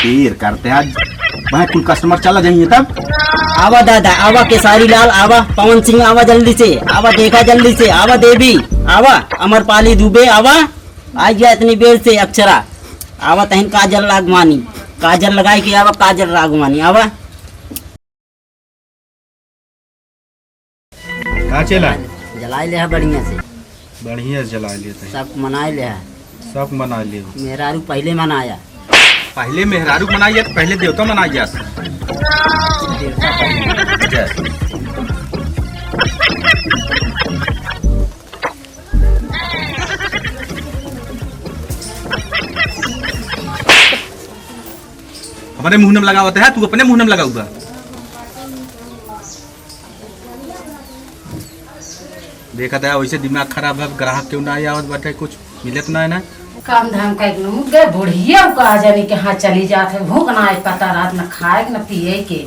देर करते आज भाई कुल कस्टमर चला जाइए तब। आवा दादा, आवा केसारी लाल, आवा पवन सिंह, आवा जल्दी से, आवा देखा जल्दी से, आवा देवी, आवा अमरपाली दुबे, आवा आ गया इतनी देर से अक्षरा, आवा तहन काजल रागवानी, काजल लगाई के आवा काजल रागवानी, आवा कहाँ चला जलाई ले है बढ़िया से, बढ़िया से जला लेते सब मनाए ले है, सब मना ले। मेहरारू पहले मनाया, पहले मेहरारू मनाइए पहले देवता मनाइए। हमारे मुंह में लगा होता है, तू अपने मुंह में लगा हुआ। देखा था वैसे दिमाग खराब है, ग्राहक क्यों ना आया बैठे, कुछ मिलत ना है ना काम धाम का गए बुढ़िया कहा जानी के हाँ चली जात है, भूख ना आए पता रात न खाए न पिए के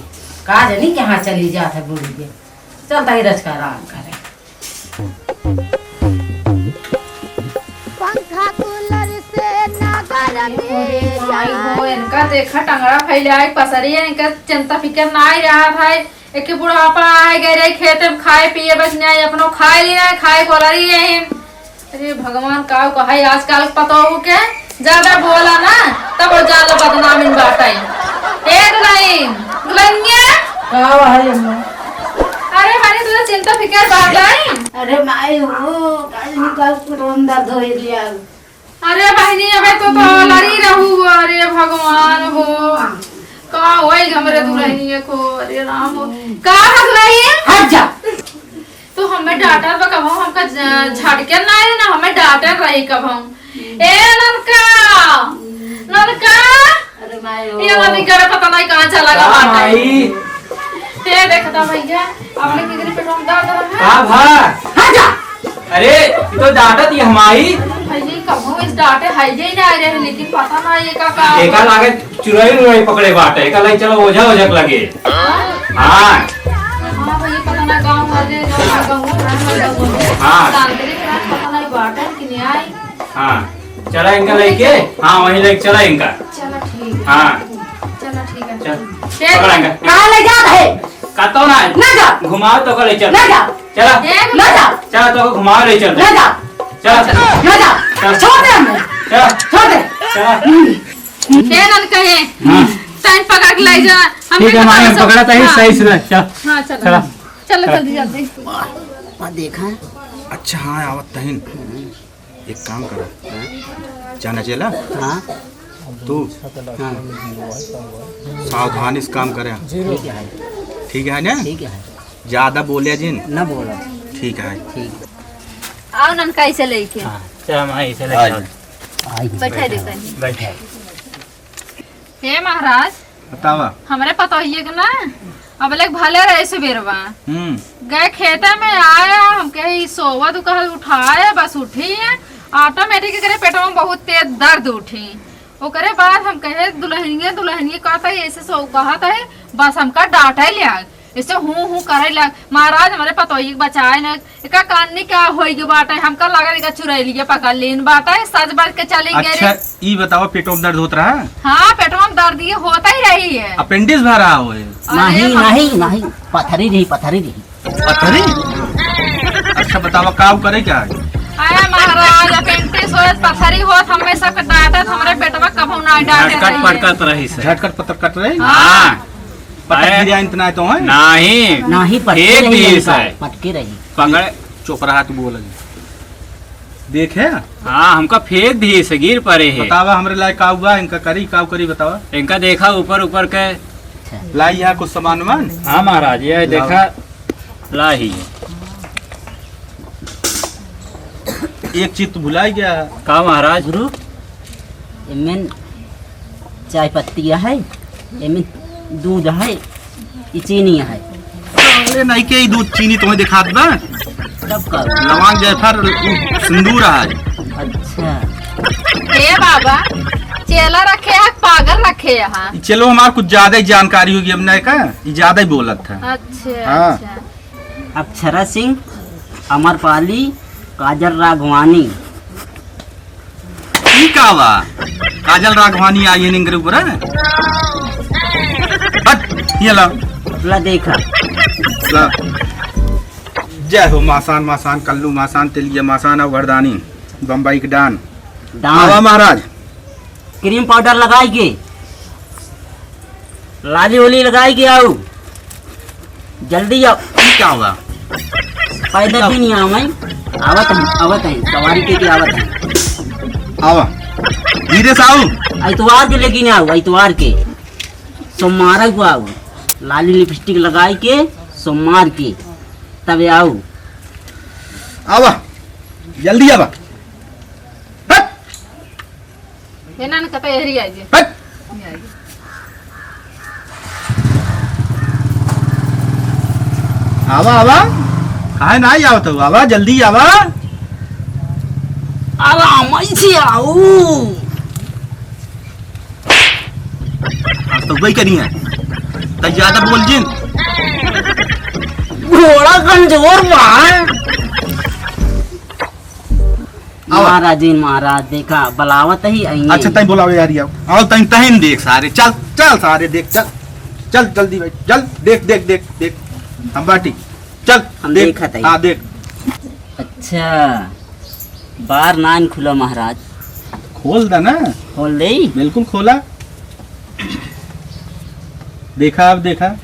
कहा जानी के हाँ चली जात है बुढ़िया। चलता ही रच का आराम करे। पंखा कूलर से इनका देखा टंगड़ा फैले आई पसरी है, इनका चिंता फिक्र ना ही रहा था। एक बुढ़ापा आए गए रहे खेत में खाए पिए बस नहीं अपनो खाए ली रहे खाए कोला रही है। अरे भगवान का कहा आजकल पता हो के ज्यादा बोला ना तब वो ज्यादा बदनाम इन बात आई। अरे मैंने तुझे चिंता फिक्र बात आई। अरे माई हो दर्द हो दिया। अरे बहनी अबे तो लड़ी रहू। अरे भगवान हो का होई हमरे दुल्हनिया को। अरे राम हो का हगलाई हट जा। तो हमें डांटा तो कब हमका झटके ना है ना हमें डांटा रही कब हम। ए ननका ननका। अरे माई हो ये वाली करे पता नहीं कहां चला गया बाटा। ये देखता भैया आपने कितने पेट में दर्द है। हां भा हट जा। अरे ये तो डांटा थी हमारी भैया कब इस डांटे है ही ना आ रहे हैं लेकिन पता ना ये का एका लागे चुराई पकड़े बाटे एका लागे चलो ओझा ओझक लगे। हां भैया पता ना गांव वाले हाँ। पता नहीं बाटा कि नहीं आई। हां चला इनका लेके। हां वहीं लेके चला इनका। चलो ठीक। हां चलो ठीक है। चल पकड़ इनका। कहां ले जा रहे कातो ना ना जा। घुमाओ तो ले चल। ना जा। चला ना जा। चला तो घुमाओ ले चल। ना जा। चला ना जा। छोड़ दे हमें। चला छोड़ दे। चला ये नन कहे टाइम पकड़ के ले जा। ठीक है मां पकड़ा था सही से। चल हां चलो चलो जल्दी जल्दी। वहाँ देखा अच्छा हाँ आवत तहिन एक काम करा जाना चला हाँ तू हाँ सावधानी से काम करे। ठीक है ठीक है ना ठीक है ज्यादा बोले जिन न बोला ठीक है। ठीक आओ नन कैसे लेके चल मां इसे ले चल। आई बैठा देते बैठा। हे महाराज बतावा। हमरे पता ही कि ना अब लेक भले रहे सुबेरवा गए खेते में आया हम कहे सोवा तो कहा उठाए बस उठी है ऑटोमेटिक करे पेट में बहुत तेज दर्द उठी। ओकरे बाद हम कहे दुल्हनिया दुल्हनिया कहता है ऐसे सो कहता है बस हमका डांटा ही लिया इससे हूँ करे लग। महाराज हमारे पतोही बचाए न का काननी क्या होगी बाटा हमका लगा चुरैलिया पकड़ लीन बाटा सज बज के चली गई। अच्छा ये बताओ पेटों में दर्द होता रहा। हाँ पेटों में दर्द ये होता ही रही है। अपेंडिक्स भरा हो नहीं नहीं नहीं पथरी रही पथरी रही पथरी। अच्छा बतावा काम करे क्या है। आया महाराज अपेंडिक्स हो पथरी हो हमें सब डांटा हमारे पेटवा कब ना डांटे झटकट पटकट रही से। झटकट पत्थर कट रही। हां पटक गिरा इतना तो है नहीं नहीं एक भी ऐसा है पटके रही पकड़ चुप रहा तू बोल देखे। हाँ हमका फेंक दिए से गिर पड़े है। बतावा हमरे लायक का हुआ इनका करी काव करी बतावा। इनका देखा ऊपर ऊपर के लाई यहाँ कुछ सामान वामान। हाँ महाराज ये देखा ला ही एक चीज तो भुला गया। का महाराज गुरु इनमें चाय पत्ती है इनमें दूध है ये चीनी है। अरे नहीं के दूध चीनी तुम्हें दिखा दे सब का लवंग जायफल सिंदूर है। अच्छा हे बाबा चेला रखे है पागल रखे यहाँ। चलो हमारे कुछ ज्यादा ही जानकारी होगी हमने का ये ज्यादा ही बोलत था। अच्छा हाँ। अच्छा अक्षरा सिंह अमरपाली काजल राघवानी का बा काजल राघवानी आई है निंगरे ऊपर है। हट ये ला ला देखा ला। जय हो मासान मासान कल्लू मासान तिलिया मासान और गर्दानी बम्बई की डान। आवा दान महाराज। क्रीम पाउडर लगाई के लाली होली लगाई के आओ जल्दी आओ। क्या होगा? पैदल भी नहीं आओ मैं आवत है सवारी के आवत है। आवा धीरे से आओ। इतवार के लेकिन आओ इतवार के सोमवार को आओ लाली लिपस्टिक लगाई के सोमवार के तब आओ। आवा जल्दी आवा। हट एना न कता एहरी आई जे हट। आवा आवा काहे नहीं आवत हो? आवा जल्दी आवा। आराम से आओ। आज तो वही करी है तो ज्यादा बोल जिन। घोड़ा कमजोर बा। महाराज जी महाराज देखा बलावत ही आई। अच्छा तई बोलावे यार आओ आओ तई तहन देख सारे। चल चल सारे देख चल चल जल्दी भाई चल देख देख देख देख हम बाटी चल हम देख। देखत हई। हाँ देख। अच्छा बार नान खुला महाराज खोल दा ना। खोल दे। बिल्कुल खोला। देखा अब देखा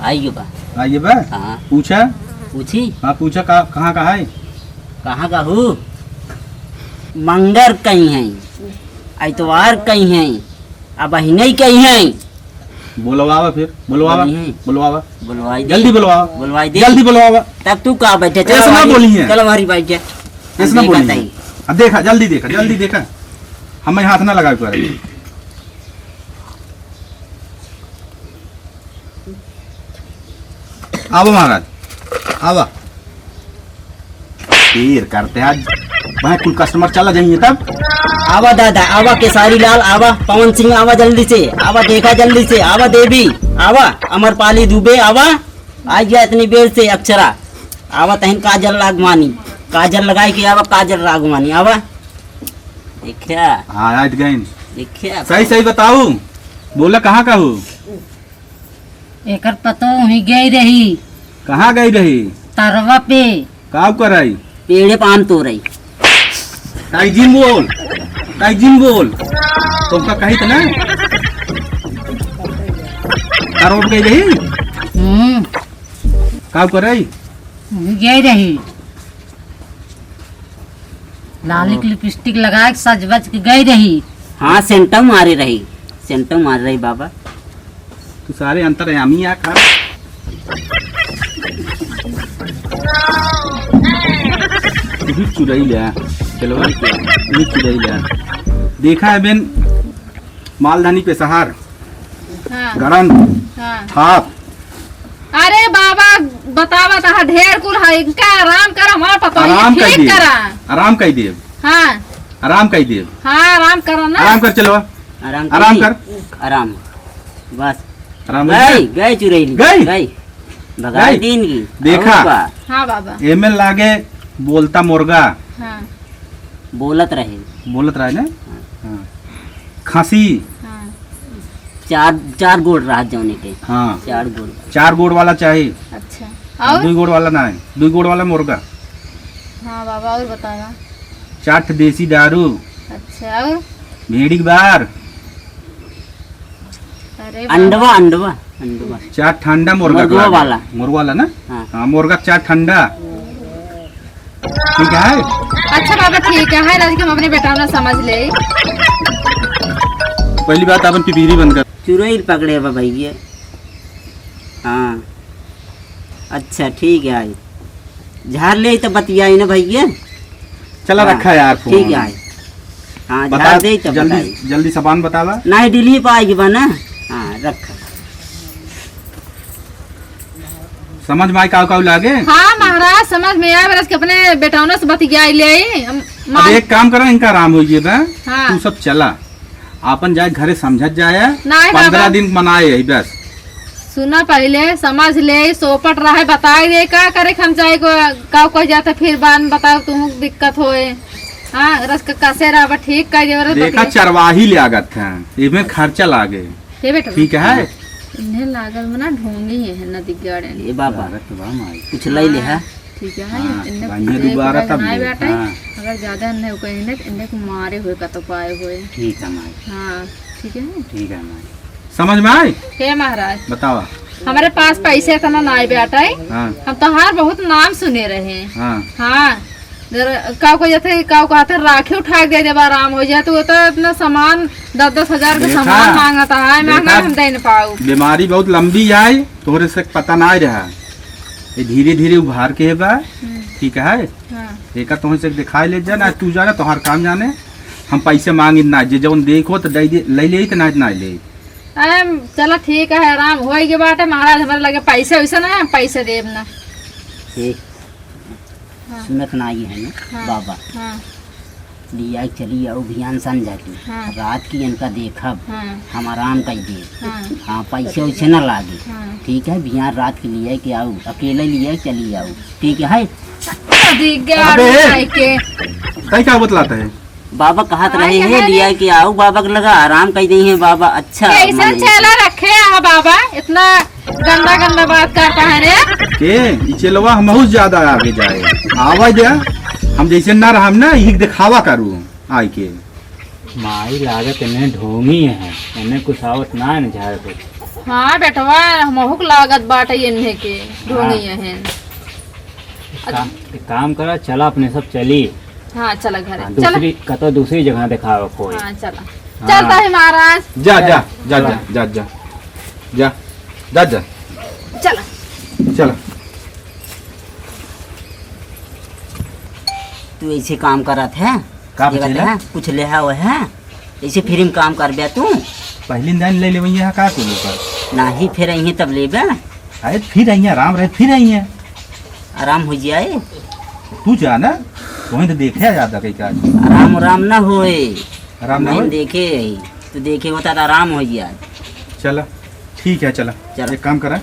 आइए बा। आइए बा। हाँ पूछा पूछी हाँ पूछा कहाँ कहाँ है? कहाँ का हूँ मंगर कहीं है इतवार कहीं है अब नहीं कहीं है। बुलवावा फिर बुलवावा बोली है। बुलवावा बुलवाई दे। जल्दी बुलवावा बुलवाई दे। जल्दी बुलवावा। तब तू कहाँ बैठे ऐसे ना बोली है। चलो हमारी बैठ जा। ऐसे ना देखा बोली तई। अब देखा जल्दी देखा हमें हाथ ना लगा कर। आवा महाराज आवा। देर करते आज वहाँ कुल कस्टमर चला जाएंगे तब। आवा दादा आवा केसारी लाल आवा पवन सिंह आवा जल्दी से आवा देखा जल्दी से आवा देवी आवा अमरपाली दुबे आवा आज गया इतनी देर से अक्षरा आवा तहन काजल रागवानी काजल लगाई के आवा काजल रागवानी आवा देखा हाँ आज गए। देखा सही सही बताओ बोला कहाँ का हो? एकर पतो ही गई रही कहाँ गई रही? तरवा पे। काव कराई? पेड़े पान तो रही। काई जिन बोल तुमका कही तो ना करोड़ गई रही। काव कराई? गई रही लाली की लिपस्टिक लगा के सज बज के गई रही। हाँ सेंटर मारे रही बाबा। तू सारे अंतर्यामी आ खा। तू भी चुराई ले चलो भी चुराई ले। देखा है बेन मालधानी पे सहार हाँ गरन हाँ। थाप। अरे बाबा बतावा ता ढेर कुल है इनका आराम कर हमारा पता आराम कर ठीक दे करा। आराम कर दे हाँ आराम कर दे। हाँ आराम करो ना। आराम कर चलो आराम आराम कर। आराम बस आराम गई चुरैली गई? भगाई गई? दिन की देखा? और बा, हाँ बाबा एमएल लागे बोलता मुर्गा हाँ बोलत रहे बोलत रहा है ना। हाँ। खांसी हाँ चार गोड़ रहा जौने के हाँ 4 गोड़ वाला चाहिए। अच्छा और 2 गोड़ वाला ना है 2 गोड़ वाला मुर्गा। हाँ बाबा और बतावा। 4 देसी दारू अच्छा और भेड़ी की बार अरे अंडवा 4 ठंडा मुर्गा मुर्गा वाला। मुर्गा वाला ना। हाँ। हाँ मुर्गा 4 ठंडा ठीक है। अच्छा बाबा ठीक है राज के हम अपने बेटा ना समझ ले। पहली बात अपन पिपीरी बंद कर। चुरैल पकड़े बा भैया। हाँ अच्छा ठीक है आई झाड़ ले तो बतियाई ना भैया। चला हाँ, रखा यार फोन। ठीक है आई हाँ बता झाड़ दे तो बताई जल्दी जल्दी सामान बतावा। नहीं डिली पाएगी बना। हाँ रख समझ में आई काव लागे। हाँ महाराज समझ में आया रस के अपने बेटाओं से बतिया ले। अब एक काम करो इनका आराम हो गया हाँ। तू सब चला अपन जाए घरे समझ जाए। नहीं 15 बाबा। दिन मनाए यही बस। सुना पहले समझ ले सोपट रहा बताए दे का करे हम जाए को जाता फिर बाद में बताओ तुम दिक्कत होए। हाँ रस का कसे रहा ठीक कर दे देखा चरवाही ले आगत है इसमें खर्चा लागे हे बेटा ठीक है इन्हें लागल में ना ढोंगी है नदी गाड़े ये बाबा कुछ ले ले है ठीक है हाँ, इन्हें बाइये दोबारा तब ले, बेटा हाँ। अगर ज्यादा इन्हें कहीं इन्हें को मारे हुए का तो पाए हुए ठीक है माई हाँ ठीक है ठीक है माई समझ में आई हे महाराज बतावा हमारे पास पैसे इतना ना आए बेटा हाँ हम तो हार बहुत नाम सुने रहे हाँ हाँ काव को जैसे काव को हाथे राखी उठा दे जब आराम हो जाए तो वो तो इतना सामान 10-10 हजार का देखा? सामान मांगता है महंगा देखा? हम दे न पाऊ बीमारी बहुत लंबी आई तोहरे से पता ना रहा ये धीरे धीरे उभार के बा ठीक है हाँ देखा तुम से दिखाई ले जा ना तू जाना तुम्हार काम जाने हम पैसे मांगे ना जे जब देखो तो ले ले तो ना ले चलो ठीक है आराम हो गए बाटे महाराज हमारे लगे पैसे वैसे ना हम पैसे देब ना ठीक सुनत ना आई है ना हाँ। बाबा हाँ लिया चली आओ अभियान सन जाती हाँ। रात की इनका देखब हाँ हम आराम कर दे हाँ हाँ पैसे वैसे ना लागे हाँ ठीक है बिहार रात के लिए के आओ अकेले लिए चली आओ ठीक है अबे! के कई क्या बतलाता है बाबा कहत रहे हाँ, हैं कहे लिया के आओ बाबा के लगा आराम कर दी है बाबा अच्छा कैसे माने। चेला रखे है बाबा इतना गंदा गंदा बात करता है रे के ई चलवा हम बहुत ज्यादा आगे जाए आवाज दे हम जैसे ना रहम ना यही दिखावा करू आई के माई लागत इन्हें ढोंगी है इन्हें कुछ आवत ना है झाड़ पे हाँ बेटवा महूक लागत बाटे इन्हें के ढोंगी है एक काम करा चला अपने सब चली हाँ चला घर हाँ, चला दूसरी जगह दिखावा कोई हाँ चला चलता है महाराज जा जा जा जा जा जा जा जा जा चला चलो तू ऐसे काम करत है का ये बचेला? कहते हैं, कुछ ले है वो है ऐसे फिर काम कर बे तू पहली दिन ले लेवई है का तू लोग नहीं फिर यहीं तब ले बे आए फिर आई है आराम रहे फिर आई है आराम हो जाए तू जा ना वहीं तो देखे ज्यादा कई का आराम आराम ना होए आराम ना नहीं होए? देखे तो देखे होता तो आराम हो जाए चला ठीक है चला चला। एक काम करा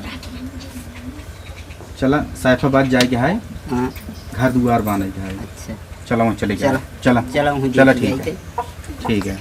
चला सैफाबाद जाए के है हाँ घर दुआर बांधे के है अच्छा चला वहाँ चले चला। चला चलो चला ठीक है ठीक है